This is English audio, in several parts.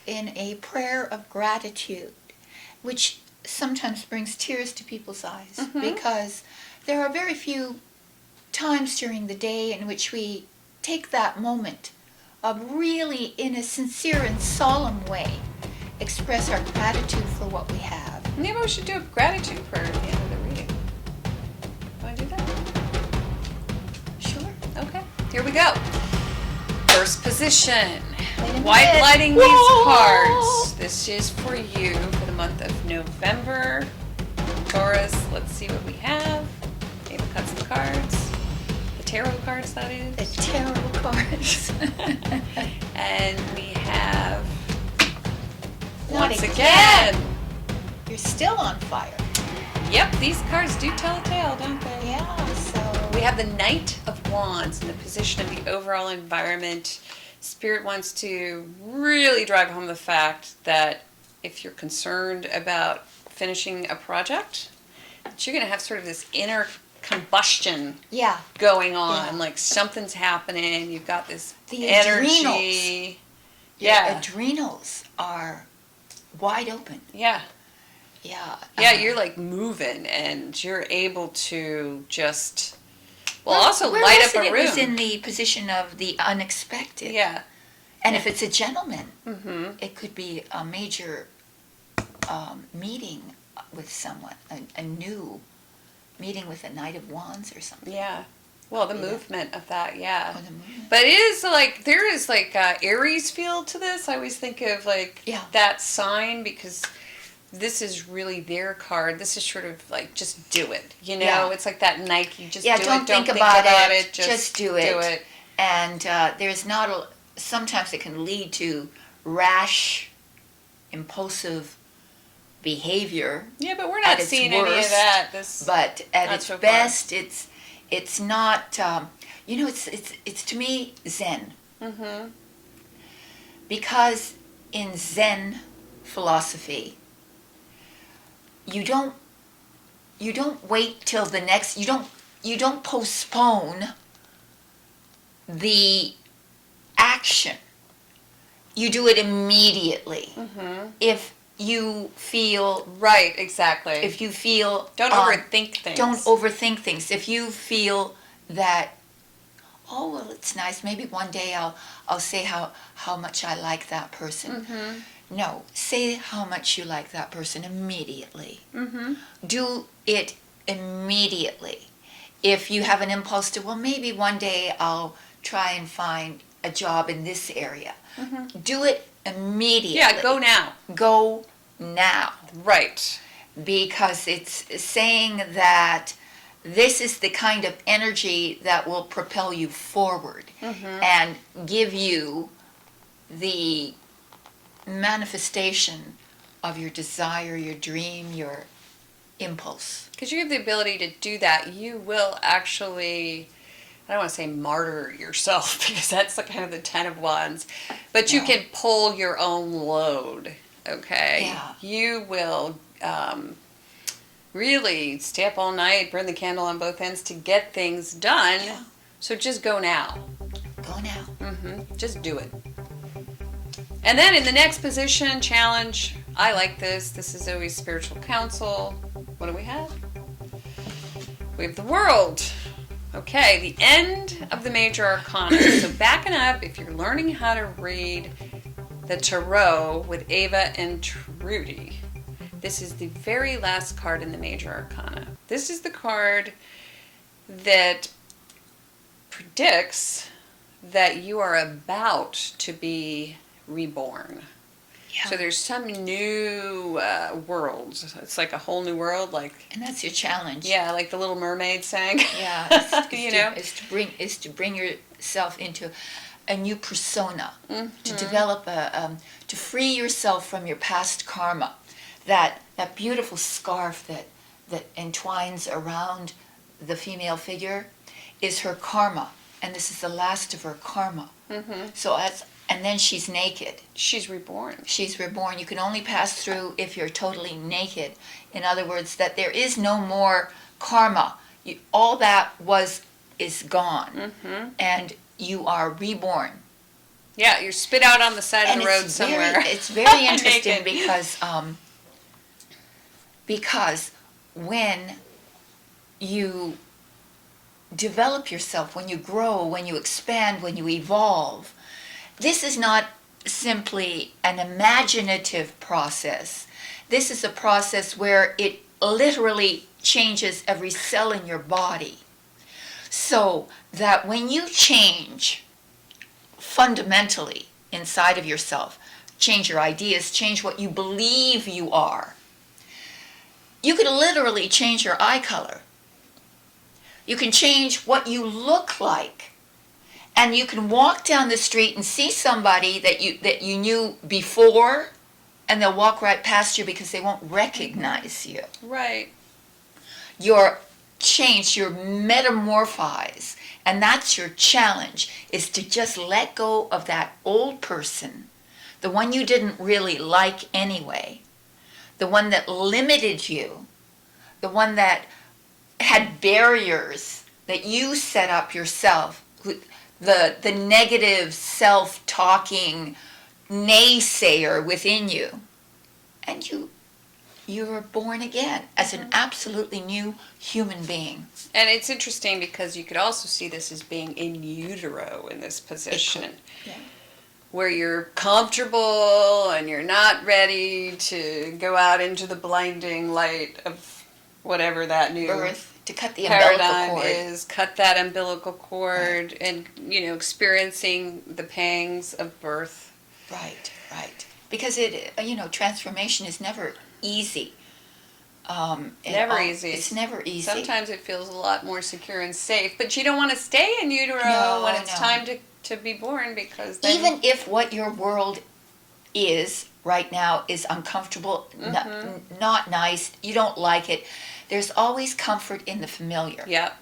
in a prayer of gratitude, which sometimes brings tears to people's eyes, because there are very few times during the day in which we take that moment of really, in a sincere and solemn way, express our gratitude for what we have. Maybe we should do a gratitude prayer at the end of the reading. Want to do that? Sure. Okay, here we go. First position. Wait White lighting Whoa! these cards. This is for you for the month of November. Taurus, let's see what we have. Ava cut some cards. The tarot cards, that is. The tarot cards. And we have, Not once again. again. You're still on fire. Yep, these cards do tell a tale, don't they? Yeah, so We have the Knight of Wands in the position of the overall environment. Spirit wants to really drive home the fact that if you're concerned about finishing a project, that you're going to have sort of this inner combustion yeah, going on. Yeah. Like something's happening. You've got this the energy. Your Yeah. adrenals are wide open. Yeah. Yeah. Yeah, you're like moving and you're able to just, also where light was up a it? room. It was in the position of the unexpected. Yeah. And if it's a gentleman, Mm-hmm. it could be a major meeting with someone, a new meeting with a Knight of Wands or something. Yeah. Well, the Yeah. movement of that, yeah. Or the movement. But it is like, there is like Aries feel to this. I always think of like Yeah. that sign because this is really their card. This is sort of like, just do it. You know, Yeah. it's like that Nike, just Yeah, do don't it. think Don't about think it. Just do it. Do it. And there's not sometimes it can lead to rash, impulsive behavior. Yeah, but we're not At its seeing any of worst, that. This, But at Not its so far. best, it's not. It's to me Zen, mm-hmm. because in Zen philosophy, you don't wait till the next. You don't postpone the action. You do it immediately. Mm-hmm. If you feel Right, exactly. if you feel Don't overthink things. don't overthink things. If you feel that, oh well, it's nice. Maybe one day I'll say how much I like that person. Mm-hmm. No, say how much you like that person immediately. Mm-hmm. Do it immediately. If you have an impulse to, well, maybe one day I'll try and find a job in this area. Mm-hmm. Do it immediately. Yeah, go now. Go now. Right. Because it's saying that this is the kind of energy that will propel you forward Mm-hmm. and give you the manifestation of your desire, your dream, your impulse. Because you have the ability to do that, you will actually, I don't want to say martyr yourself because that's the kind of the Ten of Wands, but you Yeah. can pull your own load, okay? Yeah. You will really stay up all night, burn the candle on both ends to get things done. Yeah. So just go now. Go now. Mm-hmm. Just do it. And then in the next position, challenge, I like this. This is always spiritual counsel. What do we have? We have the World. Okay, the end of the major arcana. So backing up, if you're learning how to read the Tarot with Ava and Trudy, this is the very last card in the major arcana. This is the card that predicts that you are about to be reborn. Yeah. So there's some new world. It's like a whole new world, like, And that's your challenge. yeah, like the Little Mermaid sang. Yeah. You know? Is to bring yourself into a new persona, Mm-hmm. to develop to free yourself from your past karma. That beautiful scarf that entwines around the female figure is her karma, and this is the last of her karma. Mm-hmm. So and then she's naked. She's reborn. She's reborn. You can only pass through if you're totally naked. In other words, that there is no more karma. All that is gone, Mm-hmm. and you are reborn. Yeah, you're spit out on the side of And the road somewhere. It's very interesting Naked. because when you develop yourself, when you grow, when you expand, when you evolve, this is not simply an imaginative process. This is a process where it literally changes every cell in your body. So that when you change fundamentally inside of yourself, change your ideas, change what you believe you are, you can literally change your eye color. You can change what you look like. And you can walk down the street and see somebody that you knew before, and they'll walk right past you because they won't recognize you. Right. You're changed, you're metamorphized. And that's your challenge, is to just let go of that old person, the one you didn't really like anyway, the one that limited you, the one that had barriers that you set up yourself, the negative self-talking naysayer within you. And you were born again as an absolutely new human being. And it's interesting because you could also see this as being in utero in this position. Yeah. Where you're comfortable and you're not ready to go out into the blinding light of whatever that new Birth, to cut the umbilical paradigm cord. is, cut that umbilical cord, and experiencing the pangs of birth. Right. Because transformation is never easy. Never easy. It's never easy. Sometimes it feels a lot more secure and safe, but you don't want to stay in utero when it's time to be born, because then even if what your world is right now is uncomfortable, not nice, you don't like it, there's always comfort in the familiar. Yeah.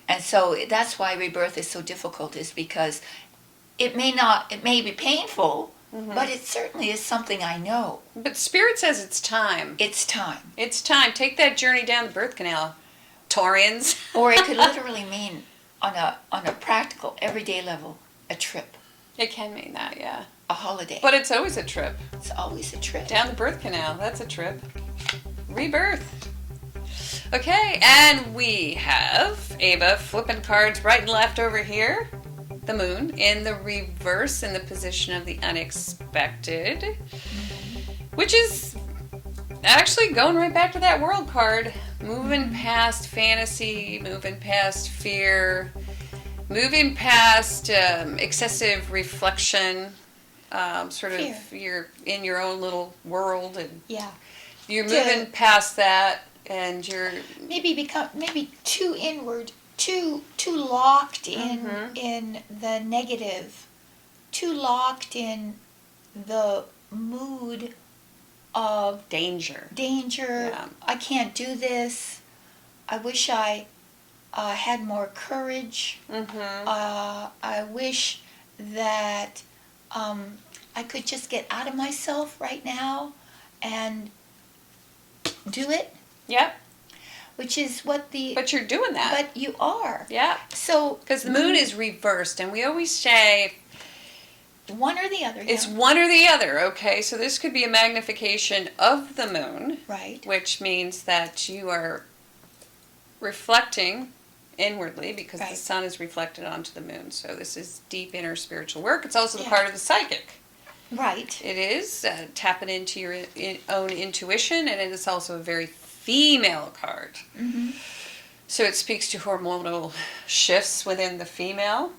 And so that's why rebirth is so difficult, is because it may be painful, but it certainly is something I know. But Spirit says it's time. It's time. It's time. Take that journey down the birth canal, Taurians. Or it could literally mean, on a practical, everyday level, a trip. It can mean that, yeah. A holiday. But it's always a trip. It's always a trip. Down the birth canal, that's a trip. Rebirth. Okay, and we have Ava flipping cards right and left over here. The moon in the reverse in the position of the unexpected, which is actually going right back to that world card, moving past fantasy, moving past fear, moving past excessive reflection, sort Fear. of you're in your own little world, and you're To- moving past that, and you're maybe too inward, too locked in the negative, too locked in the mood of danger. Yeah. I can't do this. I wish I had more courage. I wish that I could just get out of myself right now and do it. Yep. Which is what But you're doing that. But you are. Yeah. So because the moon is reversed, and we always say one or the other. It's one or the other, okay? So this could be a magnification of the moon. Right. Which means that you are reflecting inwardly, because the sun is reflected onto the moon. So this is deep inner spiritual work. It's also the part of the psychic. Right. It is tapping into your own intuition, and it is also a very female card. So it speaks to hormonal shifts within the female.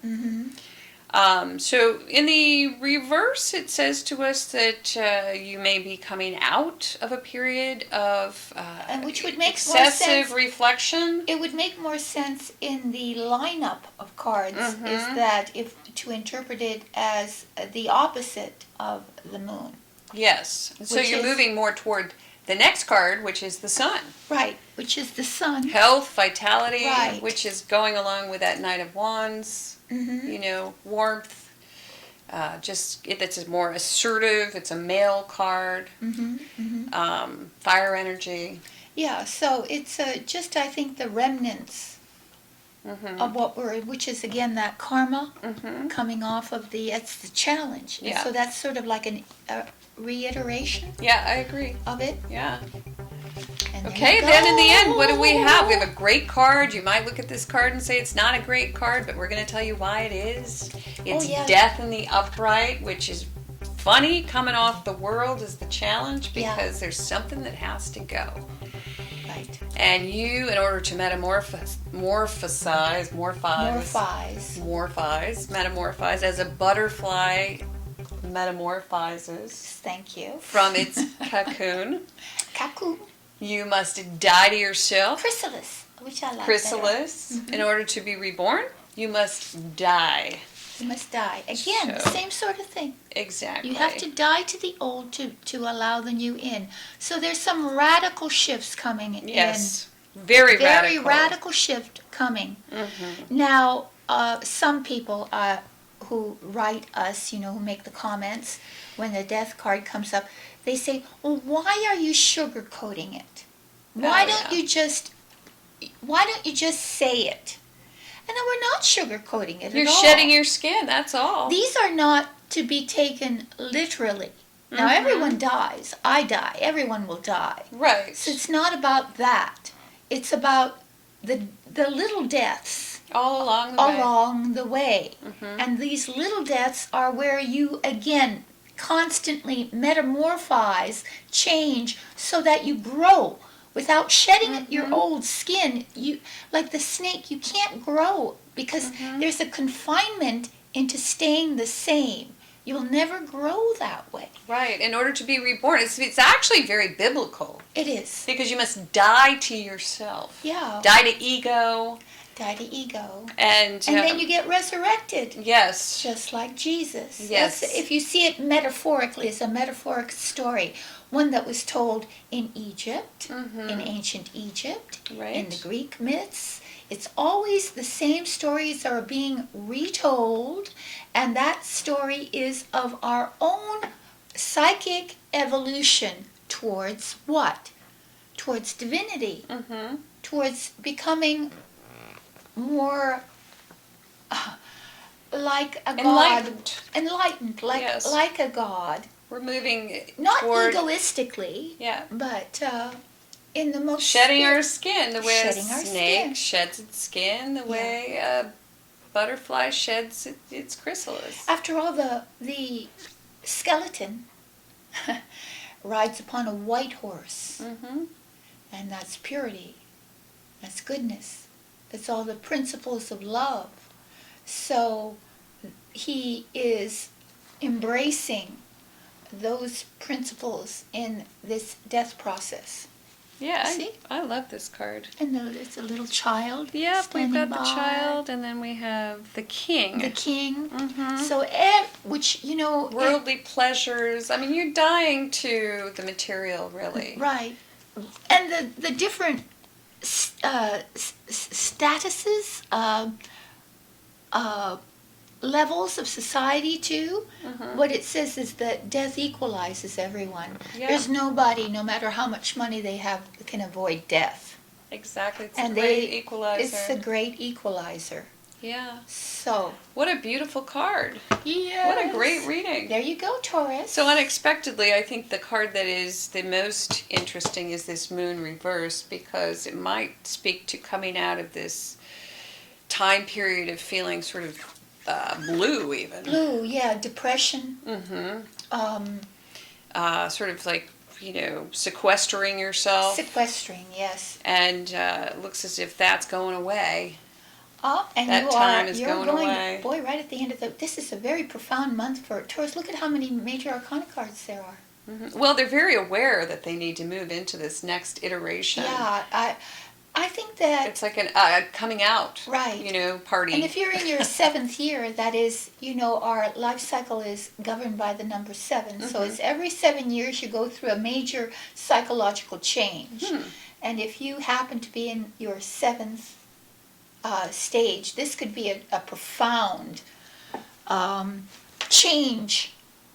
So in the reverse, it says to us that you may be coming out of a period of and which would make excessive reflection. It would make more sense in the lineup of cards, is that if to interpret it as the opposite of the moon. Yes. So you're moving more toward the next card, which is the sun. Right, which is the sun. Health, vitality, Right. which is going along with that Knight of Wands. Warmth. It's more assertive. It's a male card. Fire energy. Yeah, so it's just, I think, the remnants of what which is again that karma Mm-hmm. coming off of it's the challenge. And Yeah. so that's sort of like a reiteration Yeah, I agree. of it. Yeah. And Okay, then in the end, what do we have? We have a great card. You might look at this card and say it's not a great card, but we're going to tell you why it is. It's yeah. Death in the Upright, which is funny. Coming off the World is the challenge because there's something that has to go. Right. And you, in order to metamorphise as a butterfly metamorphizes. Thank you. From its cocoon. Cocoon. You must die to yourself. Chrysalis, which I like. Chrysalis. In order to be reborn, you must die. You must die. Again, the same sort of thing. Exactly. You have to die to the old to allow the new in. So there's some radical shifts coming in. Yes. Very radical shift coming. Mm-hmm. Now, some people who write us, who make the comments when the death card comes up, they say, well, why are you sugarcoating it? Why don't you just say it? And then we're not sugarcoating it You're at all. shedding your skin, that's all. These are not to be taken literally. Now, everyone dies. I die. Everyone will die. Right. So it's not about that. It's about the little deaths all along the way. Mm-hmm. And these little deaths are where you, again, constantly metamorphise, change, so that you grow. Without shedding your old skin, you, like the snake, you can't grow because there's a confinement into staying the same. You'll never grow that way. Right. In order to be reborn, it's actually very biblical. It is. Because you must die to yourself. Yeah. Die to ego. Die to ego. And then you get resurrected. Yes. Just like Jesus. Yes. If you see it metaphorically, it's a metaphoric story. One that was told in Egypt, in ancient Egypt, in the Greek myths. It's always the same stories are being retold, and that story is of our own psychic evolution towards what? Towards divinity. Towards becoming more like a god. Enlightened. Like a god. We're moving not toward, egoistically, but in the most shedding our skin, the way a snake sheds its skin, the way a butterfly sheds its chrysalis. After all, the skeleton rides upon a white horse, and that's purity, that's goodness, that's all the principles of love. So he is embracing those principles in this death process. Yeah, I love this card. And it's a little child. Yep, we've got the child, and then we have the king. The king. So, which, worldly pleasures. I mean, you're dying to the material, really. Right. And the different statuses, levels of society too. What it says is that death equalizes everyone. There's nobody, no matter how much money they have, that can avoid death. Exactly. It's a great equalizer. It's a great equalizer. Yeah. So. What a beautiful card. Yes. What a great reading. There you go, Taurus. So unexpectedly, I think the card that is the most interesting is this moon reverse, because it might speak to coming out of this time period of feeling sort of blue, even. Blue, yeah. Depression. Sort of like, sequestering yourself. Sequestering, yes. And it looks as if that's going away. And that time is going away. Boy, right at the end of this is a very profound month for Taurus. Look at how many major arcana cards there are. Well, they're very aware that they need to move into this next iteration. Yeah, I think that it's like a coming out, right? Party. And if you're in your 7th year, that is, our life cycle is governed by the number 7. So it's every 7 years you go through a major psychological change. And if you happen to be in your 7th stage, this could be a profound change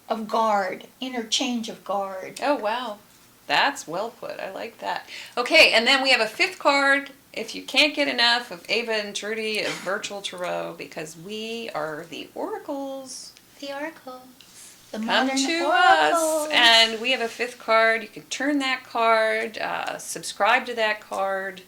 of guard, inner change of guard. Oh, wow. That's well put. I like that. Okay, and then we have a 5th card if you can't get enough of Ava and Trudy of Virtual Tarot, because we are the oracles. The oracles. The Come modern to oracles. us, and we have a 5th card. You can turn that card, subscribe to that card.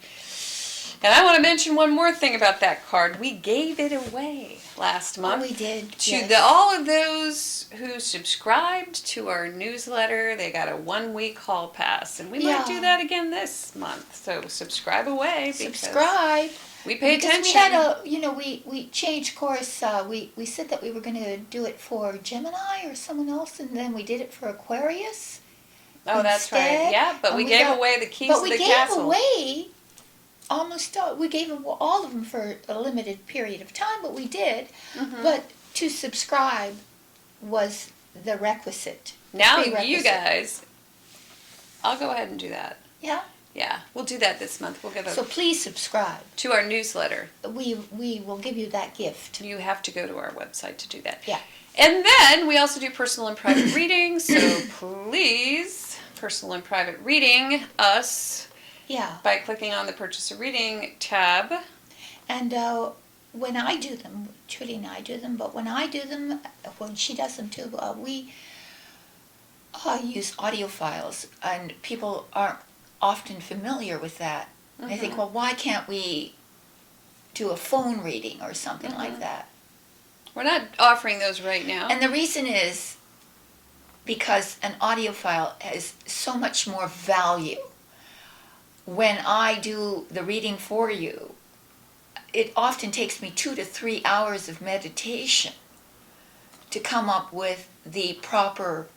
And I want to mention one more thing about that card. We gave it away last month. Oh, we did. To Yes. all of those who subscribed to our newsletter, they got a 1-week hall pass. And we might do that again this month. So subscribe away. Subscribe. We pay attention. We had we changed course. We said that we were going to do it for Gemini or someone else, and then we did it for Aquarius. Oh, that's right. Yeah, but we gave away the keys to the castle. But we gave away almost all. We gave all of them for a limited period of time, but we did. Mm-hmm. But to subscribe was the requisite. Now you guys, I'll go ahead and do that. Yeah? Yeah, we'll do that this month. We'll give So please subscribe to our newsletter. We will give you that gift. You have to go to our website to do that. Yeah. And then we also do personal and private readings. So please, personal and private reading us. Yeah. By clicking on the Purchase a Reading tab. And when I do them, Trudy and I do them, but when I do them, when she does them too, we use audio files, and people aren't often familiar with that. Mm-hmm. They think, well, why can't we do a phone reading or something like that? We're not offering those right now. And the reason is because an audio file has so much more value. When I do the reading for you, it often takes me 2 to 3 hours of meditation to come up with the proper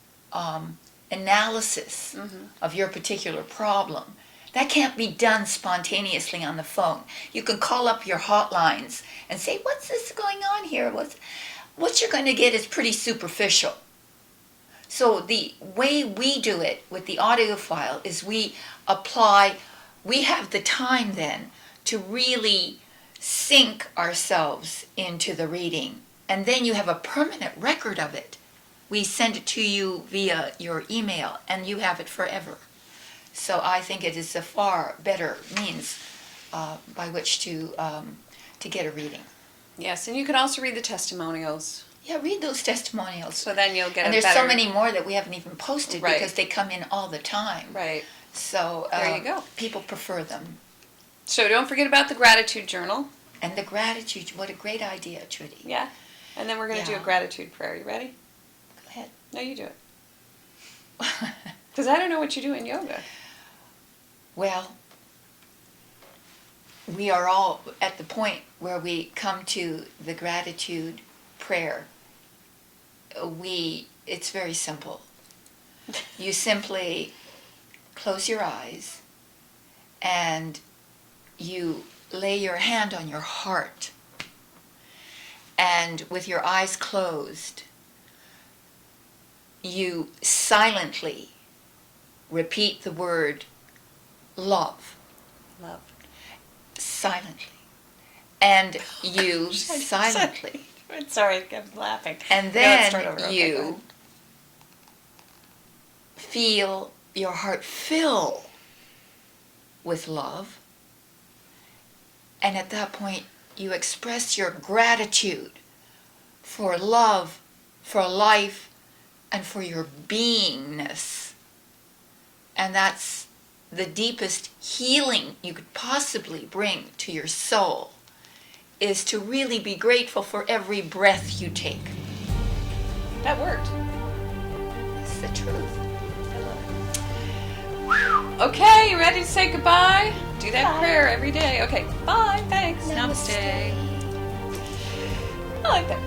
analysis of your particular problem. That can't be done spontaneously on the phone. You can call up your hotlines and say, what's this going on here? What you're going to get is pretty superficial. So the way we do it with the audio file is we have the time then to really sink ourselves into the reading. And then you have a permanent record of it. We send it to you via your email, and you have it forever. So I think it is a far better means by which to get a reading. Yes, and you can also read the testimonials. Yeah, read those testimonials. So then you'll get and there's so many more that we haven't even posted because they come in all the time. Right. So there you go. People prefer them. So don't forget about the gratitude journal. And the gratitude, what a great idea, Trudy. Yeah. And then we're going to do a gratitude prayer. You ready? Go ahead. No, you do it. Because I don't know what you do in yoga. Well, we are all at the point where we come to the gratitude prayer. It's very simple. You simply close your eyes and you lay your hand on your heart, and with your eyes closed, you silently repeat the word love. Love. Silently. And you silently. Sorry, I'm laughing. And then you feel your heart fill with love. And at that point, you express your gratitude for love, for life, and for your beingness. And that's the deepest healing you could possibly bring to your soul, is to really be grateful for every breath you take. That worked. It's the truth. Okay, you ready to say goodbye? Do that Bye. prayer every day. Okay, bye, thanks. Namaste. I like that.